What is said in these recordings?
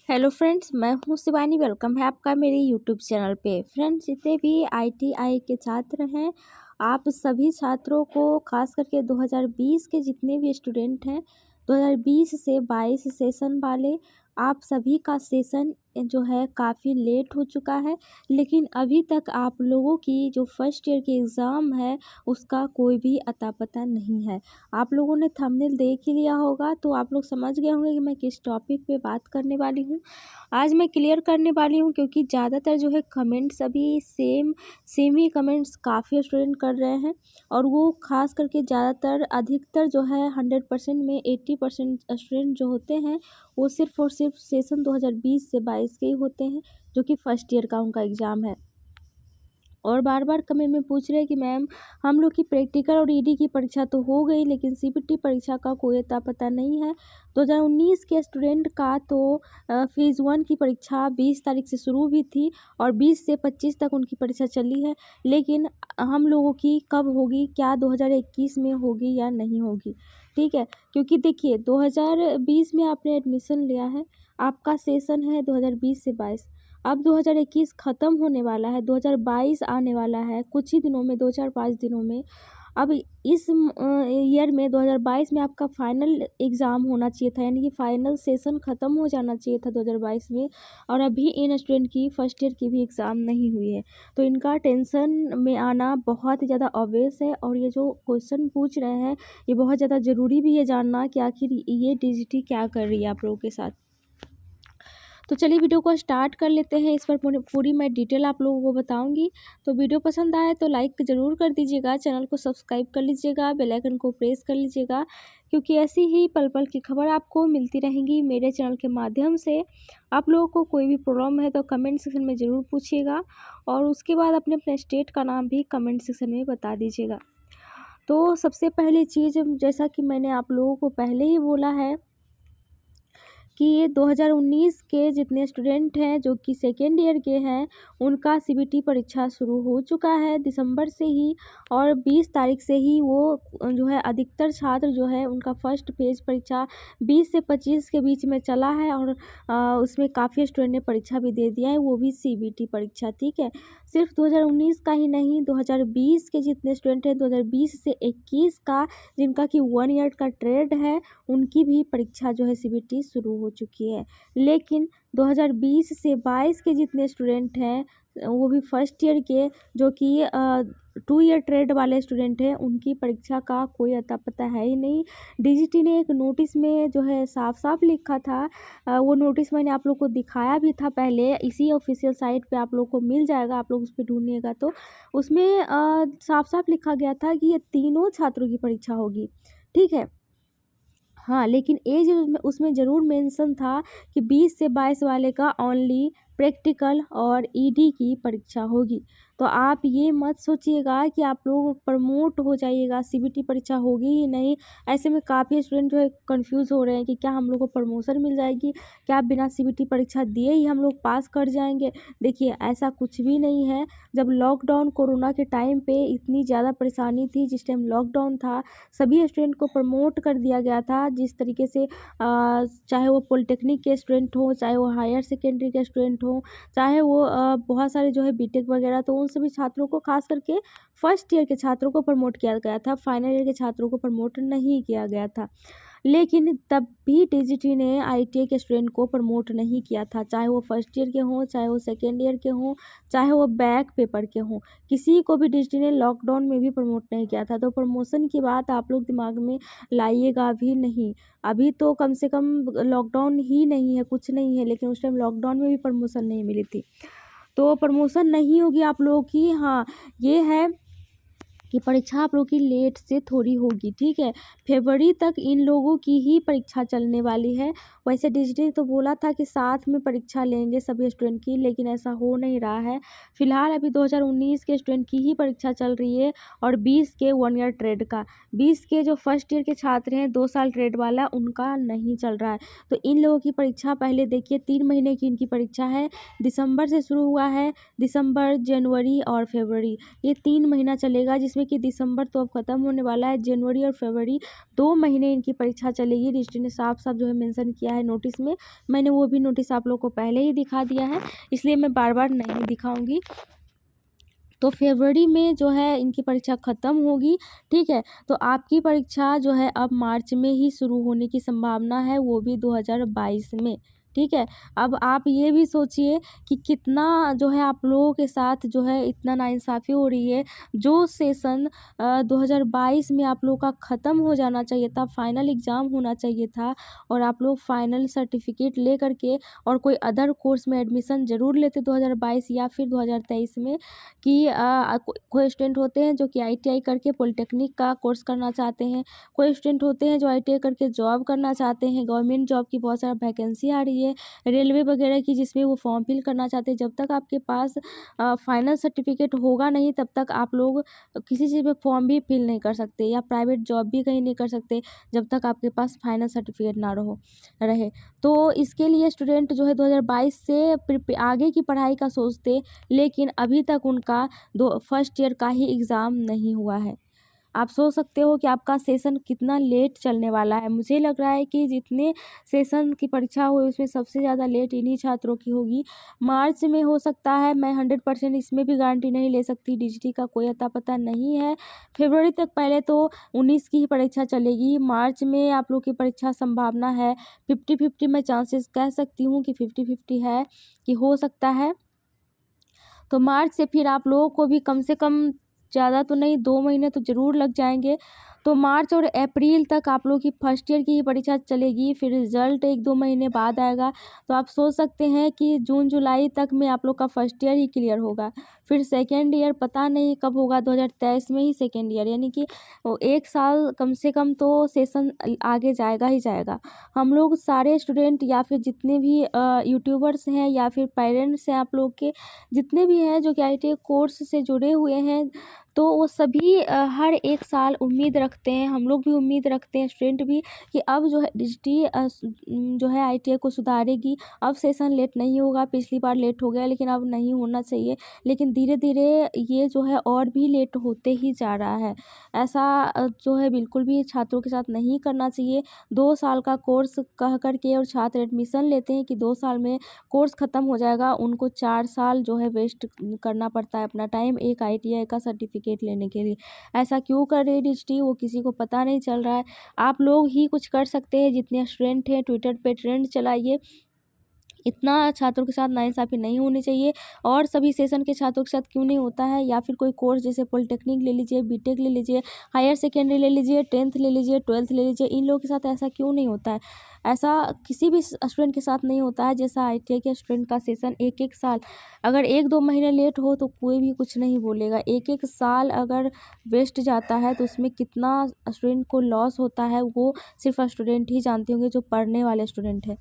Hello friends, मैं हूं Shivani. Welcome है आपका मेरे यूट्यूब चैनल पे। फ्रेंड्स, जितने भी आईटीआई के छात्र हैं, आप सभी छात्रों को खास करके 2020 के जितने भी स्टूडेंट हैं, 2020 से 22 सेशन वाले, आप सभी का सेशन जो है काफ़ी लेट हो चुका है। लेकिन अभी तक आप लोगों की जो फर्स्ट ईयर की एग्ज़ाम है उसका कोई भी अता पता नहीं है। आप लोगों ने थंबनेल देख ही लिया होगा, तो आप लोग समझ गए होंगे कि मैं किस टॉपिक पे बात करने वाली हूँ। आज मैं क्लियर करने वाली हूँ, क्योंकि ज़्यादातर जो है कमेंट्स अभी सेम ही कमेंट्स काफ़ी स्टूडेंट कर रहे हैं, और वो खास करके ज़्यादातर अधिकतर जो है 100% में 80% स्टूडेंट जो होते हैं वो सिर्फ और सिर्फ सेशन 2020 से 22 के ही होते हैं, जो कि फर्स्ट ईयर का उनका एग्ज़ाम है। और बार बार कमेंट में पूछ रहे हैं कि मैम, हम लोग की प्रैक्टिकल और ईडी की परीक्षा तो हो गई, लेकिन सीबीटी परीक्षा का कोई अता पता नहीं है। 2019 के स्टूडेंट का तो फेज़ 1 की परीक्षा 20 तारीख से शुरू हुई थी और 20 से 25 तक उनकी परीक्षा चली है। लेकिन हम लोगों की कब होगी, क्या 2021 में होगी या नहीं होगी? ठीक है, क्योंकि देखिए 2020 में आपने एडमिशन लिया है, आपका सेशन है 2020 से 22। अब 2021 ख़त्म होने वाला है, 2022 आने वाला है कुछ ही दिनों में, 2-4-5 दिनों में। अब इस ईयर में 2022 में आपका फाइनल एग्ज़ाम होना चाहिए था, यानी कि फाइनल सेशन ख़त्म हो जाना चाहिए था 2022 में, और अभी इन स्टूडेंट की फर्स्ट ईयर की भी एग्ज़ाम नहीं हुई है। तो इनका टेंशन में आना बहुत ही ज़्यादा ऑब्वियस है, और ये जो क्वेश्चन पूछ रहे हैं ये बहुत ज़्यादा ज़रूरी भी है जानना कि आखिर ये डीजीटी क्या कर रही है आप लोगों के साथ। तो चलिए वीडियो को स्टार्ट कर लेते हैं। इस पर पूरी मैं डिटेल आप लोगों को बताऊंगी। तो वीडियो पसंद आए तो लाइक ज़रूर कर दीजिएगा, चैनल को सब्सक्राइब कर लीजिएगा, बेल आइकन को प्रेस कर लीजिएगा, क्योंकि ऐसी ही पल पल की खबर आपको मिलती रहेंगी मेरे चैनल के माध्यम से। आप लोगों को कोई भी प्रॉब्लम है तो कमेंट सेक्शन में ज़रूर पूछिएगा, और उसके बाद अपने अपने स्टेट का नाम भी कमेंट सेक्शन में बता दीजिएगा। तो सबसे पहली चीज़, जैसा कि मैंने आप लोगों को पहले ही बोला है कि ये 2019 के जितने स्टूडेंट हैं जो कि सेकेंड ईयर के हैं, उनका सीबीटी परीक्षा शुरू हो चुका है दिसंबर से ही, और 20 तारीख से ही वो जो है अधिकतर छात्र जो है उनका फर्स्ट फेज परीक्षा 20 से 25 के बीच में चला है, और उसमें काफ़ी स्टूडेंट ने परीक्षा भी दे दिया है, वो भी सीबीटी परीक्षा। ठीक है, सिर्फ 2019 का ही नहीं, 2020 के जितने स्टूडेंट हैं 2020 से 21 का, जिनका कि 1 ईयर का ट्रेड है, उनकी भी परीक्षा जो है सीबीटी शुरू हो चुकी है। लेकिन 2020 से 22 के जितने स्टूडेंट हैं, वो भी फर्स्ट ईयर के, जो कि 2 ईयर ट्रेड वाले स्टूडेंट हैं, उनकी परीक्षा का कोई अता पता है ही नहीं। डीजीटी ने एक नोटिस में जो है साफ साफ लिखा था, वो नोटिस मैंने आप लोग को दिखाया भी था पहले, इसी ऑफिशियल साइट पे आप लोग को मिल जाएगा, आप लोग उस पर ढूंढिएगा तो उसमें साफ साफ लिखा गया था कि ये तीनों छात्रों की परीक्षा होगी। ठीक है, हाँ, लेकिन एज उसमें ज़रूर मेंशन था कि 20 से 22 वाले का ओनली प्रैक्टिकल और ईडी की परीक्षा होगी। तो आप ये मत सोचिएगा कि आप लोग प्रमोट हो जाइएगा, सीबीटी परीक्षा होगी ही नहीं। ऐसे में काफ़ी स्टूडेंट जो है कंफ्यूज हो रहे हैं कि क्या हम लोग को प्रमोशन मिल जाएगी, क्या बिना सीबीटी परीक्षा दिए ही हम लोग पास कर जाएंगे। देखिए, ऐसा कुछ भी नहीं है। जब लॉकडाउन कोरोना के टाइम पे इतनी ज़्यादा परेशानी थी, जिस टाइम लॉकडाउन था, सभी स्टूडेंट को प्रमोट कर दिया गया था। जिस तरीके से चाहे वो पॉलिटेक्निक के स्टूडेंट हो, चाहे वो हायर सेकेंडरी के स्टूडेंट हो, चाहे वो बहुत सारे जो है बीटेक वगैरह, तो उन सभी छात्रों को, खास करके फर्स्ट ईयर के छात्रों को प्रमोट किया गया था, फाइनल ईयर के छात्रों को प्रमोट नहीं किया गया था। लेकिन तब भी डीजीटी ने आईटीआई के स्टूडेंट को प्रमोट नहीं किया था, चाहे वो फर्स्ट ईयर के हों, चाहे वो सेकेंड ईयर के हों, चाहे वो बैक पेपर के हों, किसी को भी डीजीटी ने लॉकडाउन में भी प्रमोट नहीं किया था। तो प्रमोशन की बात आप लोग दिमाग में लाइएगा भी नहीं। अभी तो कम से कम लॉकडाउन ही नहीं है, कुछ नहीं है, लेकिन उस टाइम लॉकडाउन में भी प्रमोशन नहीं मिली थी। तो प्रमोशन नहीं होगी आप लोगों की। हाँ, ये है कि परीक्षा आप लोग की लेट से थोड़ी होगी। ठीक है, फरवरी तक इन लोगों की ही परीक्षा चलने वाली है। वैसे डीजीटी ने तो बोला था कि साथ में परीक्षा लेंगे सभी स्टूडेंट की, लेकिन ऐसा हो नहीं रहा है। फिलहाल अभी 2019 के स्टूडेंट की ही परीक्षा चल रही है, और 20 के 1 ईयर ट्रेड का, 20 के जो फर्स्ट ईयर के छात्र हैं 2 साल ट्रेड वाला, उनका नहीं चल रहा है। तो इन लोगों की परीक्षा पहले देखिए, 3 महीने की इनकी परीक्षा है, दिसंबर से शुरू हुआ है, दिसंबर, जनवरी और फरवरी, ये 3 महीना चलेगा, जिसमें कि दिसंबर तो अब ख़त्म होने वाला है, जनवरी और फरवरी 2 महीने इनकी परीक्षा चलेगी। डीजीटी ने साफ साफ जो है मेंशन किया है नोटिस में, मैंने वो भी नोटिस आप लोग को पहले ही दिखा दिया है, इसलिए मैं बार बार नहीं दिखाऊंगी। तो फरवरी में जो है इनकी परीक्षा ख़त्म होगी, ठीक है। तो आपकी परीक्षा जो है अब मार्च में ही शुरू होने की संभावना है, वो भी 2022 में, ठीक है। अब आप ये भी सोचिए कि कितना जो है आप लोगों के साथ जो है इतना नाइंसाफ़ी हो रही है। जो सेशन 2022 में आप लोगों का ख़त्म हो जाना चाहिए था, फाइनल एग्ज़ाम होना चाहिए था, और आप लोग फाइनल सर्टिफिकेट ले करके और कोई अदर कोर्स में एडमिशन ज़रूर लेते 2022 या फिर 2023 में। कि कोई स्टूडेंट होते हैं जो कि ITI करके पॉलिटेक्निक का कोर्स करना चाहते हैं, कोई स्टूडेंट होते हैं जो ITI करके जॉब करना चाहते हैं, गवर्नमेंट जॉब की बहुत सारा वैकेंसी आ रही है, रेलवे वगैरह की, जिसमें वो फॉर्म फिल करना चाहते हैं। जब तक आपके पास फाइनल सर्टिफिकेट होगा नहीं, तब तक आप लोग किसी चीज़ में फॉर्म भी फिल नहीं कर सकते या प्राइवेट जॉब भी कहीं नहीं कर सकते, जब तक आपके पास फाइनल सर्टिफिकेट ना रहे। तो इसके लिए स्टूडेंट जो है 2022 से आगे की पढ़ाई का सोचते, लेकिन अभी तक उनका फर्स्ट ईयर का ही एग्ज़ाम नहीं हुआ है। आप सोच सकते हो कि आपका सेशन कितना लेट चलने वाला है। मुझे लग रहा है कि जितने सेशन की परीक्षा हुई उसमें सबसे ज़्यादा लेट इन्हीं छात्रों की होगी। मार्च में हो सकता है, मैं 100% इसमें भी गारंटी नहीं ले सकती, DGT का कोई अता पता नहीं है। फरवरी तक पहले तो 19 की ही परीक्षा चलेगी। मार्च में आप लोग की परीक्षा संभावना है 50-50, मैं चांसेस कह सकती हूँ कि 50-50 है कि हो सकता है। तो मार्च से फिर आप लोगों को भी कम से कम, ज़्यादा तो नहीं, 2 महीने तो ज़रूर लग जाएंगे। तो मार्च और अप्रैल तक आप लोग की फर्स्ट ईयर की ही परीक्षा चलेगी, फिर रिज़ल्ट 1-2 महीने बाद आएगा। तो आप सोच सकते हैं कि जून जुलाई तक में आप लोग का फर्स्ट ईयर ही क्लियर होगा। फिर सेकेंड ईयर पता नहीं कब होगा, 2023 में ही सेकेंड ईयर, यानी कि 1 साल कम से कम तो सेशन आगे जाएगा ही जाएगा। हम लोग सारे स्टूडेंट या फिर जितने भी यूट्यूबर्स हैं या फिर पेरेंट्स हैं आप लोग के, जितने भी हैं जो कि ITI कोर्स से जुड़े हुए हैं, तो वो सभी हर 1 साल उम्मीद रखते हैं, हम लोग भी उम्मीद रखते हैं, स्टूडेंट भी, कि अब जो है DGT जो है ITI को सुधारेगी। अब सेशन लेट नहीं होगा, पिछली बार लेट हो गया लेकिन अब नहीं होना चाहिए, लेकिन धीरे धीरे ये जो है और भी लेट होते ही जा रहा है। ऐसा जो है बिल्कुल भी छात्रों के साथ नहीं करना चाहिए। 2 साल का कोर्स कह कर के और छात्र एडमिशन लेते हैं कि 2 साल में कोर्स ख़त्म हो जाएगा, उनको 4 साल जो है वेस्ट करना पड़ता है अपना टाइम एक ITI का सर्टिफिकेट लेने के लिए। ऐसा क्यों कर रही है DGT, वो किसी को पता नहीं चल रहा है। आप लोग ही कुछ कर सकते हैं, जितने स्टूडेंट हैं ट्विटर पे ट्रेंड चलाइए। इतना छात्रों के साथ नाइंसाफ़ी नहीं होनी चाहिए, और सभी सेशन के छात्रों के साथ क्यों नहीं होता है। या फिर कोई कोर्स जैसे पॉलिटेक्निक ले लीजिए, BTech ले लीजिए, हायर सेकेंडरी ले लीजिए, 10th ले लीजिए, 12th ले लीजिए, इन लोगों के साथ ऐसा क्यों नहीं होता है। ऐसा किसी भी स्टूडेंट के साथ नहीं होता है। जैसा ITI के स्टूडेंट का सेशन 1-1 साल, अगर 1-2 महीने लेट हो तो कोई भी कुछ नहीं बोलेगा। 1-1 साल अगर वेस्ट जाता है तो उसमें कितना स्टूडेंट को लॉस होता है, वो सिर्फ स्टूडेंट ही जानते होंगे जो पढ़ने वाले स्टूडेंट हैं।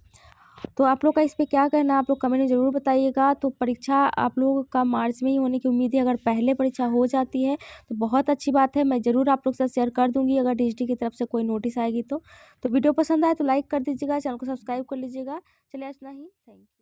तो आप लोग का इस पे क्या कहना है, आप लोग कमेंट में ज़रूर बताइएगा। तो परीक्षा आप लोगों का मार्च में ही होने की उम्मीद है। अगर पहले परीक्षा हो जाती है तो बहुत अच्छी बात है, मैं ज़रूर आप लोग के साथ शेयर कर दूँगी अगर DGT की तरफ से कोई नोटिस आएगी तो। वीडियो पसंद आए तो लाइक कर दीजिएगा, चैनल को सब्सक्राइब कर लीजिएगा। चलिए इतना ही, थैंक यू।